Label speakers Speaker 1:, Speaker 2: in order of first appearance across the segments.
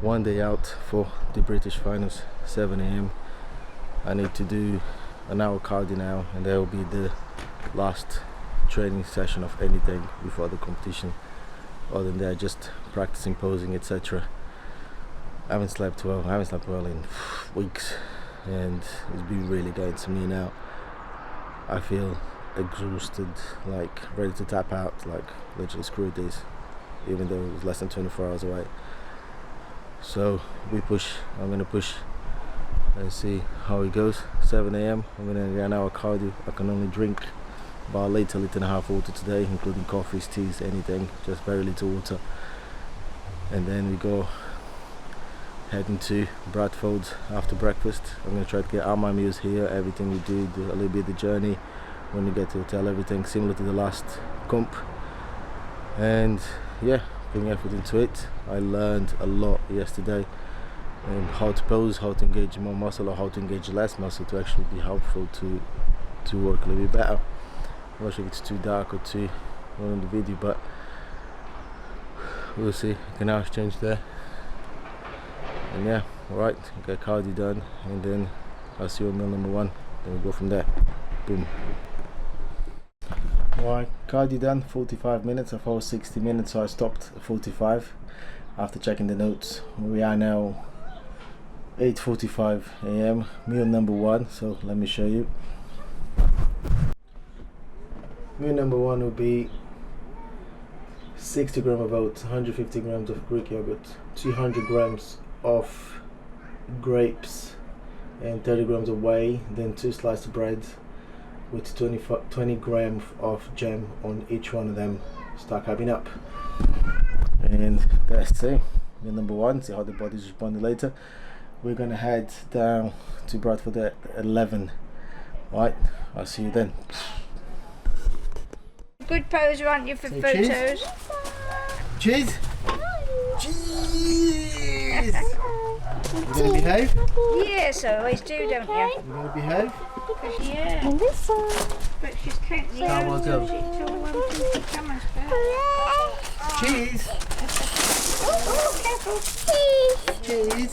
Speaker 1: one day out for the British finals, 7 a.m. I need to do an hour cardio now, and that will be the last training session of anything before the competition. Other than that, just practicing posing, etc. I haven't slept well in weeks, and it's been really getting to me now. I feel exhausted, like ready to tap out, like literally screw this, even though it was less than 24 hours away. So I'm gonna push and see how it goes. 7 a.m. I'm gonna get an hour cardio. I can only drink about a liter and a half water today, including coffees, teas, anything, just very little water. And then we go heading to Bradford after breakfast. I'm gonna try to get all my meals here, everything we do a little bit of the journey. When we get to the hotel, everything similar to the last comp. And yeah, putting effort into it. I learned a lot yesterday and how to pose, how to engage more muscle or how to engage less muscle to actually be helpful to work a little bit better. I'm not sure if it's too dark or too well in the video, but we'll see. I can now change there. And yeah, alright, get cardio done, and then I'll see you on meal number 1. Then we go from there. Boom. Alright, cardio done, 45 minutes. I thought it was 60 minutes, so I stopped at 45 after checking the notes. We are now 8:45 a.m. Meal number 1, so let me show you. Meal number 1 will be 60 grams of oats, 150 grams of Greek yogurt, 200 grams of grapes, and 30 grams of whey, then 2 slices of bread with 20 grams of jam on each one of them. Start carving up, and that's it. Meal number 1. See how the body's responding later. We're gonna head down to Bradford at 11. Right, I'll see you then.
Speaker 2: Good poser, aren't you, for photos?
Speaker 1: Cheers! Cheers! You gonna behave?
Speaker 2: Yes, I always do, don't you?
Speaker 1: You gonna behave?
Speaker 2: Yeah.
Speaker 3: And this one.
Speaker 2: But she's totally
Speaker 1: Come on, go. Cheese!
Speaker 2: Oh, careful.
Speaker 1: Cheese!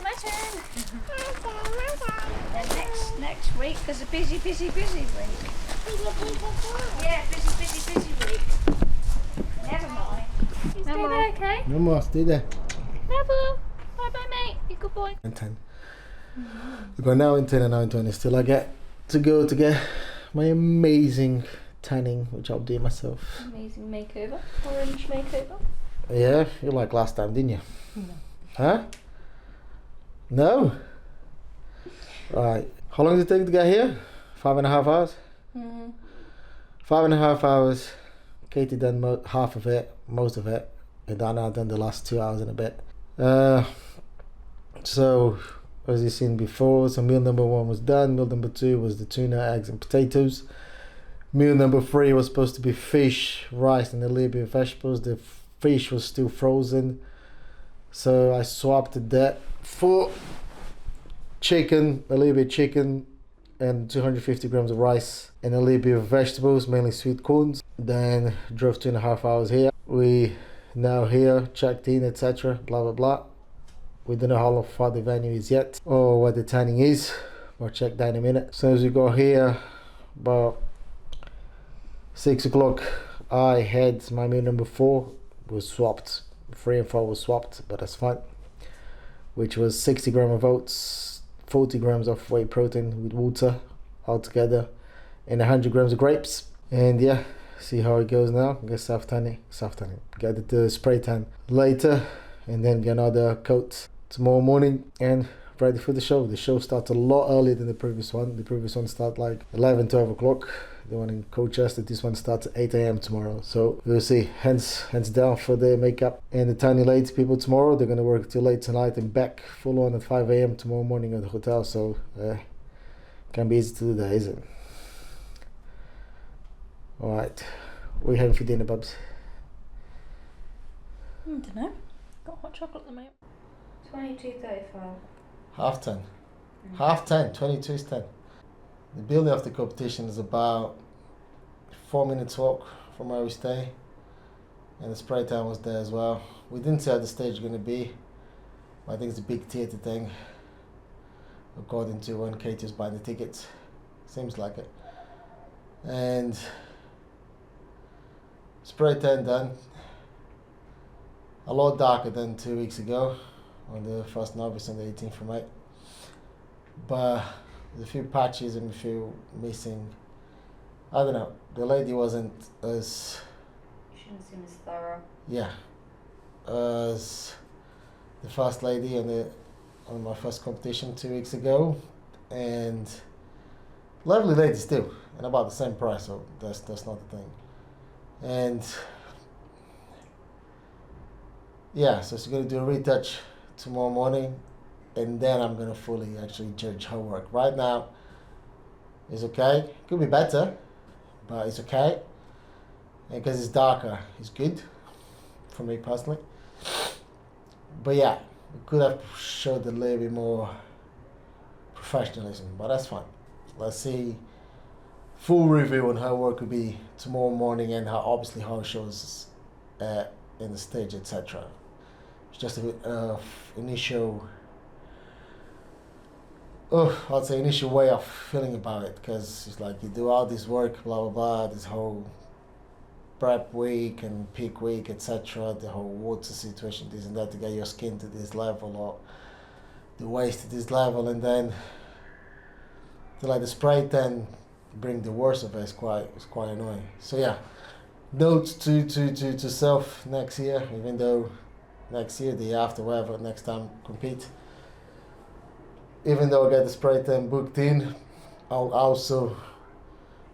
Speaker 2: My turn. Then next week, there's a busy week. Yeah, busy week. Never mind.
Speaker 3: You stay there, okay?
Speaker 1: No more, stay there.
Speaker 3: Never. Bye, mate. You good boy.
Speaker 1: And 10. We've got now in 10 and now in 20. Still I get to go to get my amazing tanning, which I'll do myself.
Speaker 3: Amazing makeover. Orange makeover.
Speaker 1: Yeah, you like last time, didn't you?
Speaker 3: No.
Speaker 1: Huh? No? Right. How long did it take to get here? 5.5 hours? 5.5 hours. Katie done half of it, most of it. And Dana done the last 2 hours and a bit. So, as you've seen before, so meal number 1 was done. Meal number 2 was the tuna, eggs and potatoes. Meal number 3 was supposed to be fish, rice and a little bit of vegetables. The fish was still frozen, so I swapped that for chicken, a little bit of chicken and 250 grams of rice and a little bit of vegetables, mainly sweet corns. Then drove 2.5 hours here. We now here, checked in, etc, blah blah blah. We don't know how far the venue is yet or what the tanning is. We'll check that in a minute. As soon as we got here, about 6 o'clock, I had my meal number 4 was swapped. 3 and 4 was swapped, but that's fine. Which was 60 grams of oats, 40 grams of whey protein with water altogether, and 100 grams of grapes. And yeah, see how it goes now. Get soft tanning, get the spray tan later, and then get another coat tomorrow morning and ready for the show. The show starts a lot earlier than the previous one. The previous one started like 11, 12 o'clock. The one in Colchester, this one starts at 8 a.m. tomorrow. So we'll see. Hands down for the makeup and the tiny late people tomorrow. They're going to work till late tonight and back full on at 5 a.m. tomorrow morning at the hotel. So can't be easy to do that, is it? Alright. What are you having for dinner, Bubs?
Speaker 3: I don't know. Got hot chocolate at the moment.
Speaker 2: 22:35.
Speaker 1: Half 10. Half 10. 22 is 10. The building of the competition is about 4 minutes walk from where we stay. and the spray tan was there as well. We didn't see how the stage is going to be. I think it's a big theatre thing, according to when Katie was buying the tickets. Seems like it. And spray tan done. A lot darker than 2 weeks ago on the first novice on the 18th of May. But there's a few patches and a few missing. I don't know. The lady wasn't as...
Speaker 2: She didn't seem as thorough.
Speaker 1: Yeah. As the first lady on my first competition 2 weeks ago. And lovely lady still. And about the same price, so that's not the thing. And yeah, so she's gonna do a retouch tomorrow morning, and then I'm gonna fully actually judge her work. Right now, it's okay. Could be better, but it's okay. And because it's darker, it's good for me personally. But yeah, we could have showed a little bit more professionalism, but that's fine. Let's see. Full review on her work will be tomorrow morning, and how obviously how it shows in the stage, etc. It's just a bit initial, I'd say initial way of feeling about it, because it's like you do all this work, blah blah blah, this whole prep week and peak week, etc. The whole water situation, this and that, to get your skin to this level or the waist to this level, and then to like the spray tan bring the worst of it is quite annoying. So yeah, note to self next year, even though next year, the year after, whatever, next time compete, even though I get the spray tan booked in, I'll also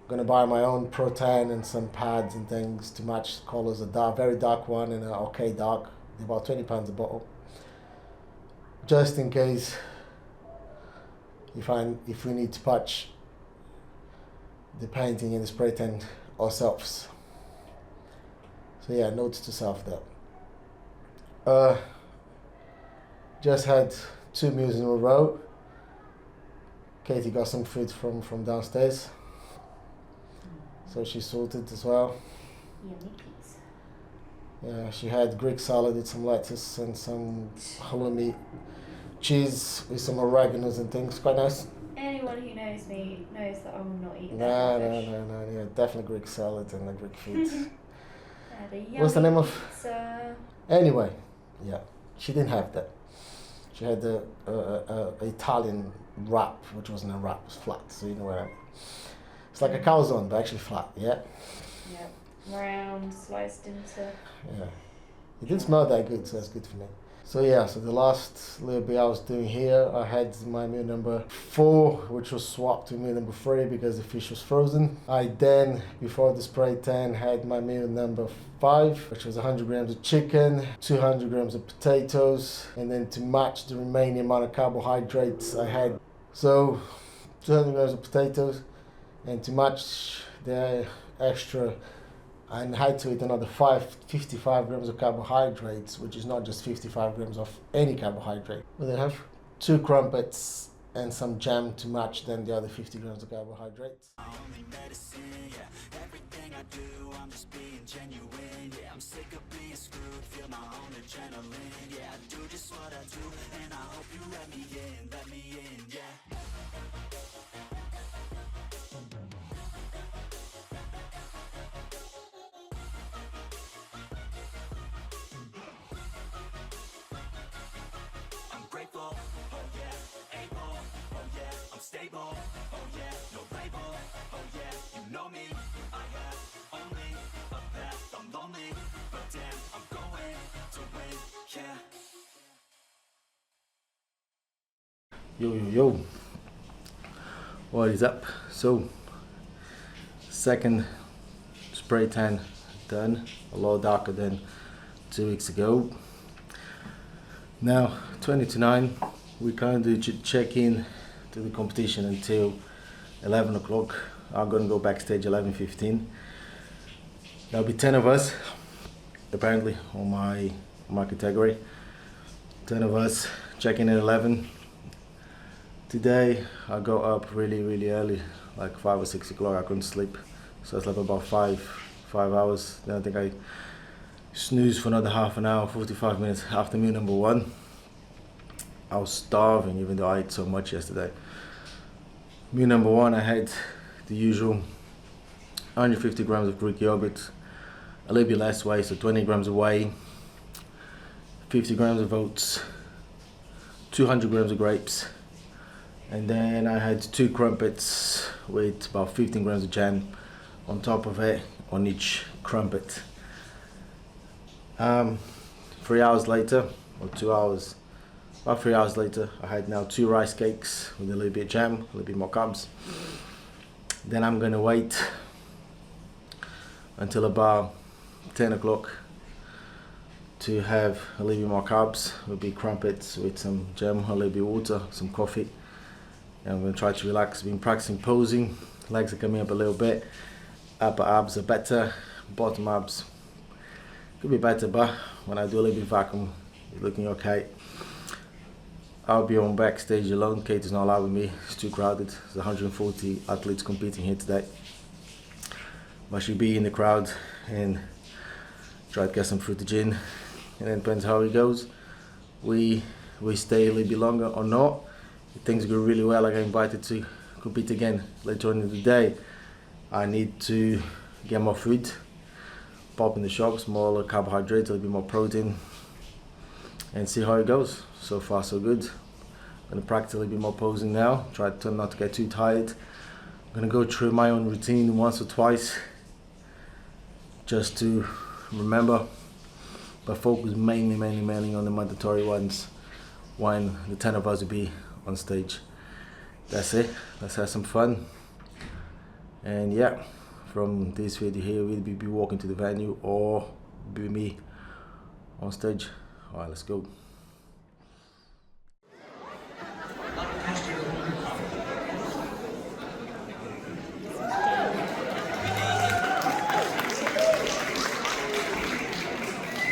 Speaker 1: gonna buy my own pro tan and some pads and things to match colors, a dark, very dark one and an okay dark, about £20 a bottle, just in case if we need to patch the painting and the spray tan ourselves. So yeah, notes to self there. Just had 2 meals in a row. Katie got some food from downstairs, so she sorted as well.
Speaker 2: Yummy pizza.
Speaker 1: Yeah, she had Greek salad with some lettuce and some halloumi cheese with some oreganos and things. Quite nice.
Speaker 2: Anyone who knows me knows that I will not eat that
Speaker 1: No, yeah, definitely Greek salad and the Greek food.
Speaker 2: What's
Speaker 1: the name of?
Speaker 2: Pizza.
Speaker 1: Anyway, yeah, she didn't have that. She had the Italian wrap, which wasn't a wrap, it was flat, so you know what I mean. It's like a calzone, but actually flat, yeah?
Speaker 2: Yeah, round, sliced into...
Speaker 1: Yeah. It didn't smell that good, so that's good for me. So yeah, so the last little bit I was doing here, I had my meal number 4, which was swapped to meal number 3 because the fish was frozen. I then, before the spray tan, had my meal number 5, which was 100 grams of chicken, 200 grams of potatoes, and then to match the remaining amount of carbohydrates I had. So 200 grams of potatoes, and to match the extra, and had to eat another 55 grams of carbohydrates, which is not just 55 grams of any carbohydrate. But they have 2 crumpets and some jam to match then the other 50 grams of carbohydrates.
Speaker 4: Only medicine, yeah. Everything I do, I'm just being genuine, yeah. I'm sick of being screwed, feel my own adrenaline, yeah. I do just what I do, and I hope you let me in, yeah. I'm grateful, oh yeah, able, oh yeah, I'm stable, oh yeah, no label, oh yeah, you know me, I have only a path, I'm lonely, but damn, I'm going to win, yeah.
Speaker 1: Yo, what is up? So, second spray tan done, a lot darker than 2 weeks ago. Now 20 to 9, we can't do check in to the competition until 11 o'clock. I'm gonna go backstage 11:15. There'll be 10 of us apparently on my category. 10 of us checking in at 11. Today I got up really early, like 5 or 6 o'clock. I couldn't sleep, so I slept about five hours. Then I think I Snooze for another half an hour, 45 minutes after meal number 1. I was starving even though I ate so much yesterday. Meal number 1, I had the usual 150 grams of Greek yogurt, a little bit less whey, so 20 grams of whey, 50 grams of oats, 200 grams of grapes, and then I had 2 crumpets with about 15 grams of jam on top of it on each crumpet. 3 hours later, or 2 hours, about 3 hours later, I had now 2 rice cakes with a little bit of jam, a little bit more carbs. Then I'm gonna wait until about 10 o'clock to have a little bit more carbs. It will be crumpets with some jam, a little bit of water, some coffee. And I'm gonna try to relax. Been practicing posing, legs are coming up a little bit, upper abs are better, bottom abs could be better, but when I do a little bit of vacuum, it's looking okay. I'll be on backstage alone. Kate is not allowing me, it's too crowded. There's 140 athletes competing here today. But she'll be in the crowd and try to get some footage in. And then depends how it goes. We stay a little bit longer or not. If things go really well, I get invited to compete again later on in the day. I need to get more food, pop in the shops, more carbohydrates, a little bit more protein, and see how it goes. So far so good. I'm gonna practice a little bit more posing now, try to not to get too tired. I'm gonna go through my own routine once or twice just to remember, but focus mainly on the mandatory ones when the 10 of us will be on stage. That's it, let's have some fun. And yeah, from this video here, we'll be walking to the venue or be me on stage. Alright, let's go.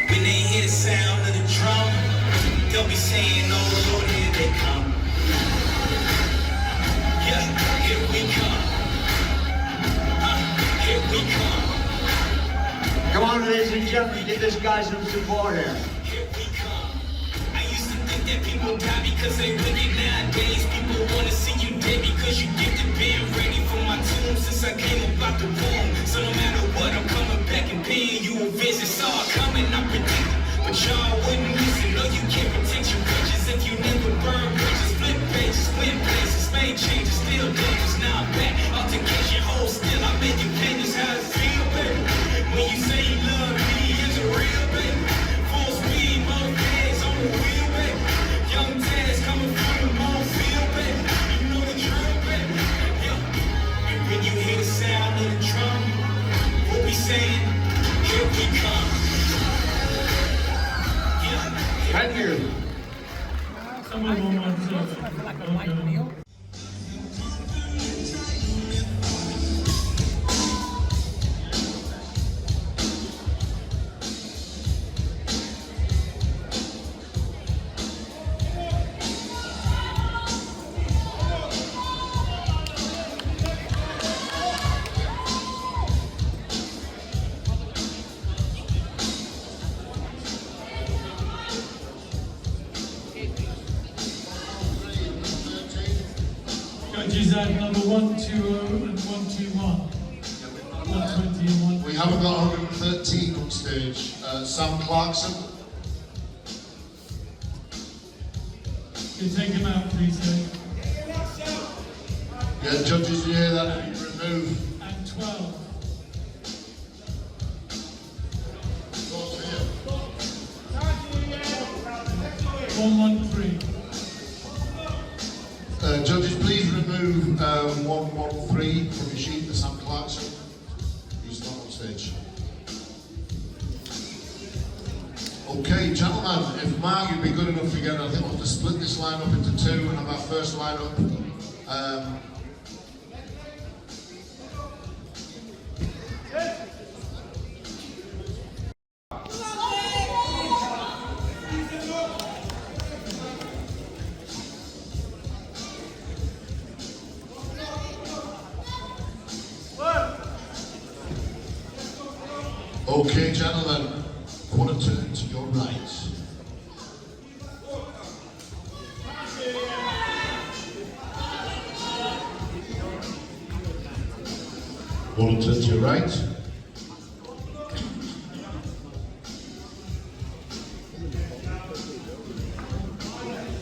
Speaker 4: When they hear the sound of the drum, they'll be saying, oh Lord, here they come. Yeah, here we come. Here we come.
Speaker 5: Come on, ladies and gentlemen, give this guy some support here.
Speaker 4: Here we come. I used to think that people die because they wicked. Nowadays, people want to see you dead because you get to being ready for my tomb since I came about the womb. So no matter what, I'm coming back and paying you a visit. Saw it coming, I predicted, but y'all wouldn't listen. No, you can't protect your riches if you never burn bridges. Flip pages, win places, made changes, still dangerous. Now I'm back, altercation, hold still. I made you pay this how it feel, baby. When you say you love me, it's a real, baby. Full speed, more days on the wheel, baby. Young Taz coming from the mall field, baby. You know the drill, baby. Yeah. And when you hear the sound of the drum, we'll be saying, here we come. Yeah.
Speaker 5: Thank you.
Speaker 6: Someone wants to. Judges at number 120 and 121. 120 and 1.
Speaker 7: We haven't got 113 on stage. Sam Clarkson.
Speaker 6: Can you take him out, please, Dave?
Speaker 7: Yeah, judges, you hear that? Remove.
Speaker 6: And 12. 113.
Speaker 7: Judges, please remove 113 from your sheet for Sam Clarkson. He's not on stage. Okay, gentlemen, if Mark, you'd be good enough to get, I think we'll have to split this line up into two and have our first line up. Okay, gentlemen, Quarter turn to your right. Quarter turn to your right.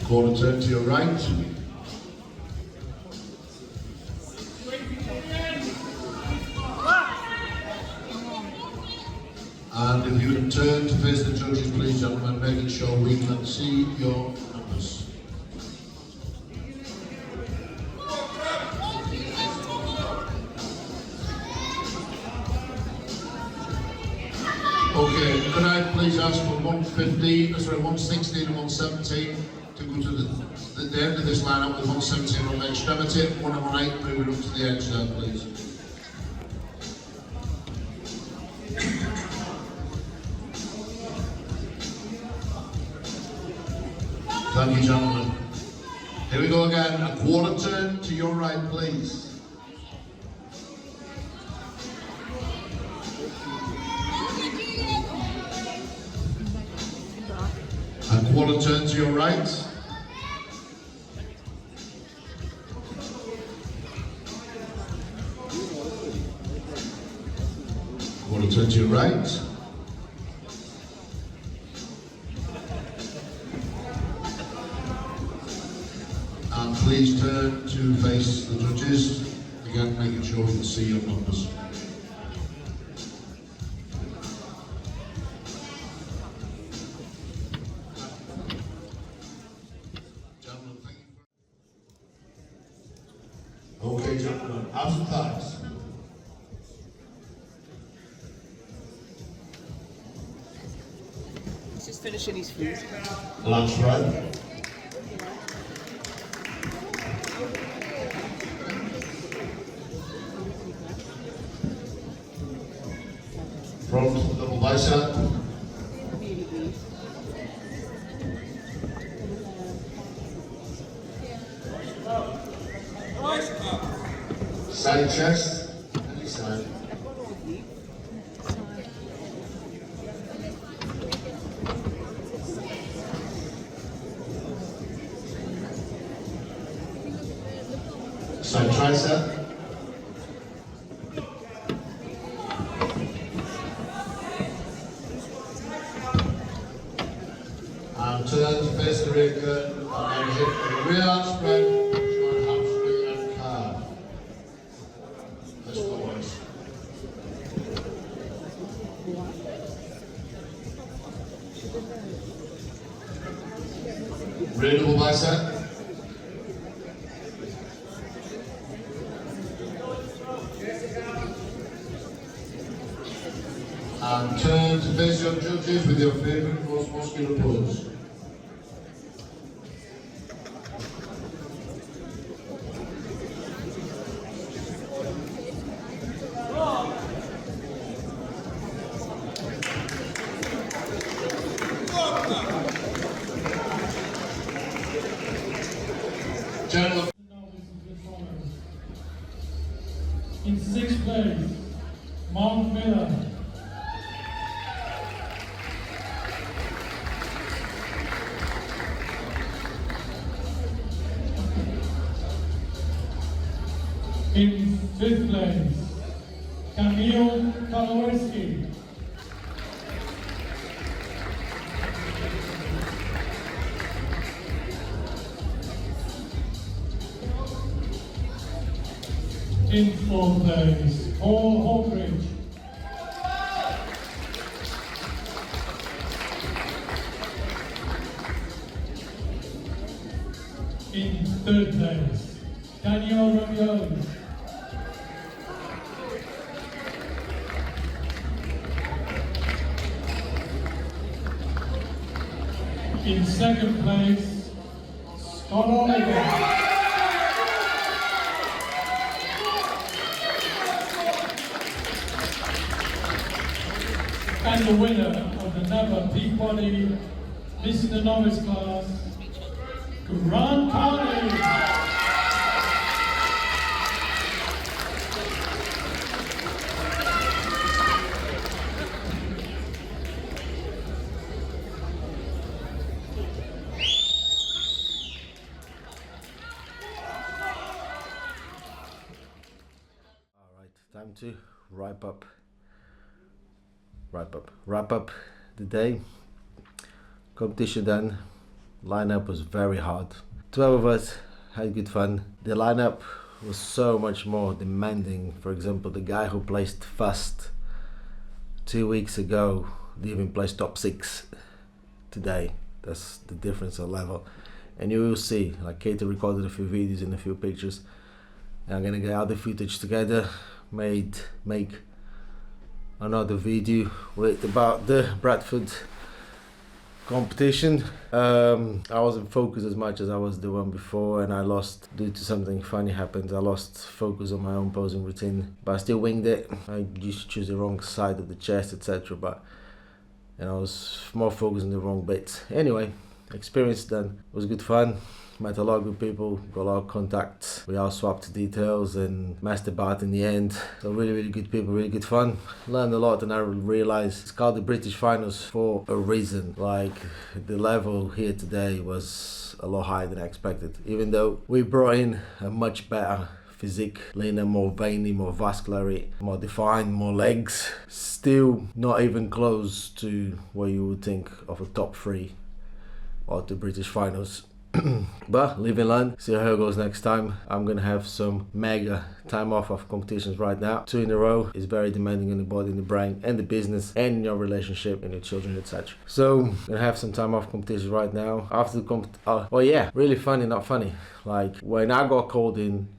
Speaker 7: Quarter turn to your right. And if you would turn to face the judges, please, gentlemen, making sure we can see your numbers. Okay, could I please ask for 116 and 117 to go to the end of this lineup with 117 on the extremity, 118 moving up to the edge there, please. Thank you, gentlemen. Here we go again. A quarter turn to your right, please. A quarter turn to your right. Quarter turn to your right. And please turn to face the judges. Again, making sure we can see your numbers. Gentlemen, thank you. Okay, gentlemen, abs and thighs.
Speaker 8: He's just finishing his food.
Speaker 7: Lance right. Front double bicep. Side chest. Any side. Side tricep. And turn to face the rear curtain and hit the rear arm spread, join hamstring and calf. Let's go, boys. Rear double bicep. And turn to face your judges with your favorite most muscular pose. Gentlemen.
Speaker 6: In 6th place, Mount Miller. In 5th place, Camille Kalowerski. In 4th place, Paul Holdridge. In 3rd place, Daniel Romeo. In 2nd place, Scott Oliver. And the winner of the Never Peabody Mr. Novice class, Grant Carney.
Speaker 1: to wrap up the day. Competition done. Lineup was very hard. 12 of us had good fun. The lineup was so much more demanding. For example, the guy who placed first 2 weeks ago didn't even place top 6 today. That's the difference of level. And you will see, like Katie recorded a few videos and a few pictures. And I'm gonna get all the footage together, make another video with about the Bradford competition. I wasn't focused as much as I was the one before, and I lost, due to something funny happened, I lost focus on my own posing routine, but I still winged it. I used to choose the wrong side of the chest, etc., but I was more focused on the wrong bits. Anyway, experience done. It was good fun. Met a lot of good people, got a lot of contacts. We all swapped details and messed about in the end. So really good people, really good fun. Learned a lot, and I realized it's called the British Finals for a reason. Like, the level here today was a lot higher than I expected. Even though we brought in a much better physique, leaner, more veiny, more vascular, more defined, more legs. Still not even close to what you would think of a top 3 or the British Finals. But live and learn, see how it goes next time. I'm gonna have some mega time off of competitions right now. 2 in a row is very demanding on the body, and the brain, and the business, and your relationship, and your children, etc. So I'm gonna have some time off competitions right now. After the oh yeah, really funny, not funny. Like, when I got called in,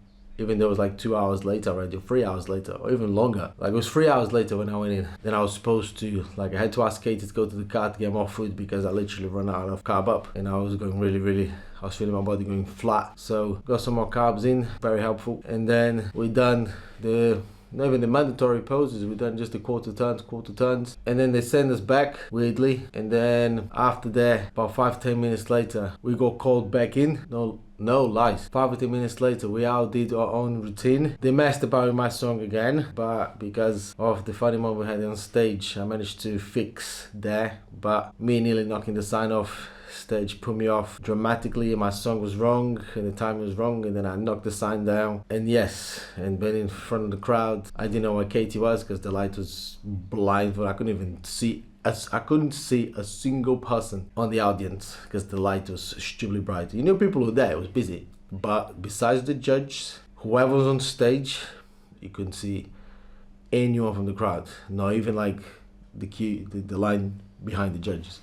Speaker 1: even though it was like 2 hours later already, or 3 hours later, or even longer. Like, it was 3 hours later when I went in. Then I was supposed to, like, I had to ask Katie to go to the car to get more food because I literally run out of carb up. And I was going really, I was feeling my body going flat. So got some more carbs in, very helpful. And then we done not even the mandatory poses, we done just the quarter turns. And then they send us back, weirdly. And then after that, about 5-10 minutes later, we got called back in. No lies. 5 or 10 minutes later, we all did our own routine. They messed about with my song again, but because of the funny moment we had on stage, I managed to fix that. But me nearly knocking the sign off stage put me off dramatically, and my song was wrong and the time was wrong, and then I knocked the sign down. And yes, and being in front of the crowd, I didn't know where Katie was because the light was blind. I couldn't even see. I couldn't see a single person on the audience because the light was stupidly bright. You know, people were there, it was busy. But besides the judge, whoever was on stage, you couldn't see anyone from the crowd. Not even like the line behind the judges.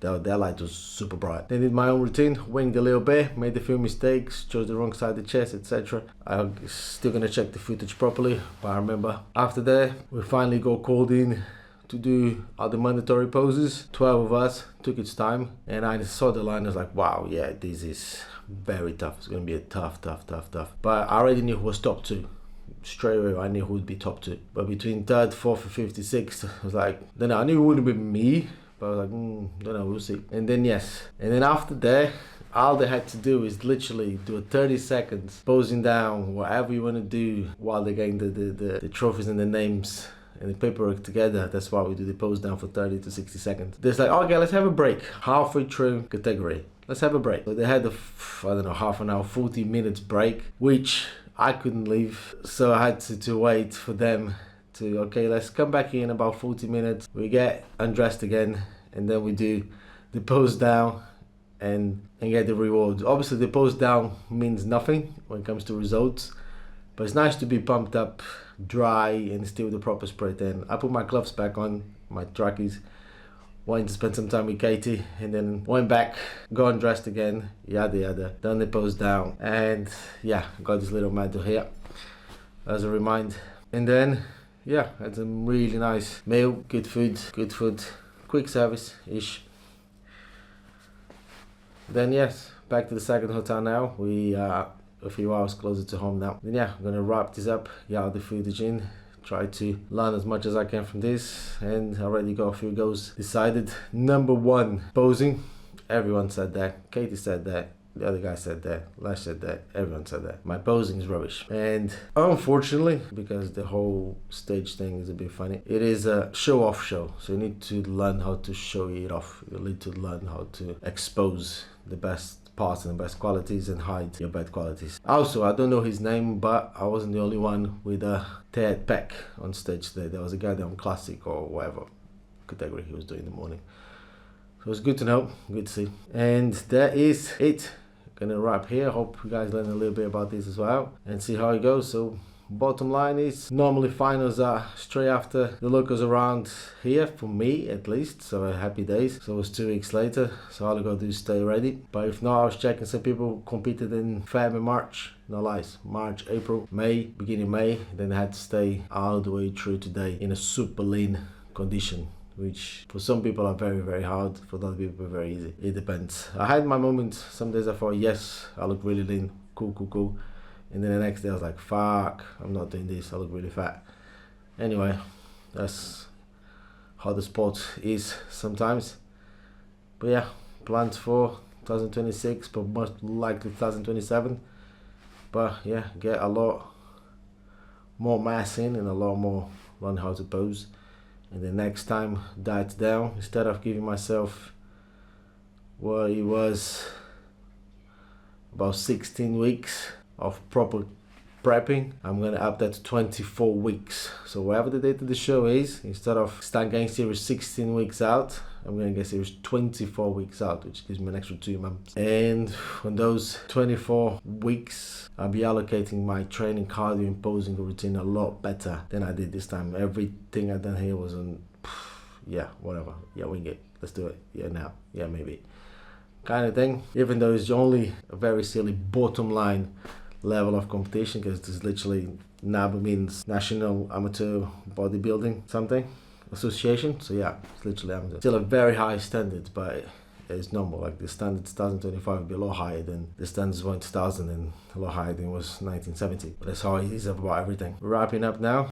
Speaker 1: Their light was super bright. Then did my own routine, winged a little bit, made a few mistakes, chose the wrong side of the chest, etc. I'm still gonna check the footage properly, but I remember after that, we finally got called in to do all the mandatory poses. 12 of us, took its time, and I saw the line. I was like, wow, yeah, this is very tough. It's gonna be a tough. But I already knew who was top 2. Straight away, I knew who would be top 2. But between 3rd, 4th, and 5th, 6th, I was like, then I knew it wouldn't be me, but I was like, don't know, we'll see. And then yes, and then after that, all they had to do is literally do a 30 seconds posing down, whatever you want to do, while they're getting the trophies and the names and the paperwork together. That's why we do the pose down for 30 to 60 seconds. They're like, okay, let's have a break. Halfway through category, let's have a break. So they had half an hour, 40 minutes break, which I couldn't leave. So I had to wait for them to, okay, let's come back in about 40 minutes. We get undressed again, and then we do the pose down and get the rewards. Obviously, the pose down means nothing when it comes to results, but it's nice to be pumped up, dry, and still the proper spray tan. I put my gloves back on, my trackies, went to spend some time with Katie, and then went back, got undressed again, yada, done the pose down, and yeah, got this little medal here as a reminder. And then, yeah, had some really nice meal, good food, quick service-ish. Then yes, back to the second hotel now. We are a few hours closer to home now. Then yeah, I'm gonna wrap this up, get all the footage in, try to learn as much as I can from this, and I already got a few goals decided. Number 1, posing. Everyone said that. Katie said that. The other guy said that. Lash said that. Everyone said that. My posing is rubbish. And unfortunately, because the whole stage thing is a bit funny, it is a show-off show. So you need to learn how to show it off. You need to learn how to expose the best parts and the best qualities and hide your bad qualities. Also, I don't know his name, but I wasn't the only one with a teared pec on stage today. There was a guy there on classic or whatever category he was doing in the morning. So it was good to know, good to see. And that is it. Gonna wrap here. Hope you guys learn a little bit about this as well and see how it goes. So bottom line is, normally finals are straight after the locals around here, for me at least, so happy days. So it was 2 weeks later, so all I gotta do is stay ready. But if not, I was checking some people competed in Feb and March, no lies, March, April, May, beginning May, then they had to stay all the way through today in a super lean condition, which for some people are very, very hard, for other people very easy. It depends. I had my moments. Some days I thought, yes, I look really lean, cool. And then the next day I was like, fuck, I'm not doing this, I look really fat. Anyway, that's how the sport is sometimes. But yeah, plans for 2026, but most likely 2027. But yeah, get a lot more mass in and a lot more learn how to pose. And the next time diet down, instead of giving myself what it was about 16 weeks of proper prepping, I'm gonna up that to 24 weeks. So whatever the date of the show is, instead of start getting series 16 weeks out, I'm gonna get series 24 weeks out, which gives me an extra 2 months. And on those 24 weeks, I'll be allocating my training, cardio and posing routine a lot better than I did this time. Everything I done here was on, yeah, whatever, yeah, wing it, let's do it, yeah, now, yeah, maybe, kind of thing. Even though it's only a very silly bottom line level of competition, because this literally NAB means National Amateur Bodybuilding something Association, so yeah, it's literally amateur. Still a very high standard, but it's normal. Like the standard 2025 would be a lot higher than the standards were in 2000 and a lot higher than it was 1970. But that's how it is about everything. We're wrapping up now.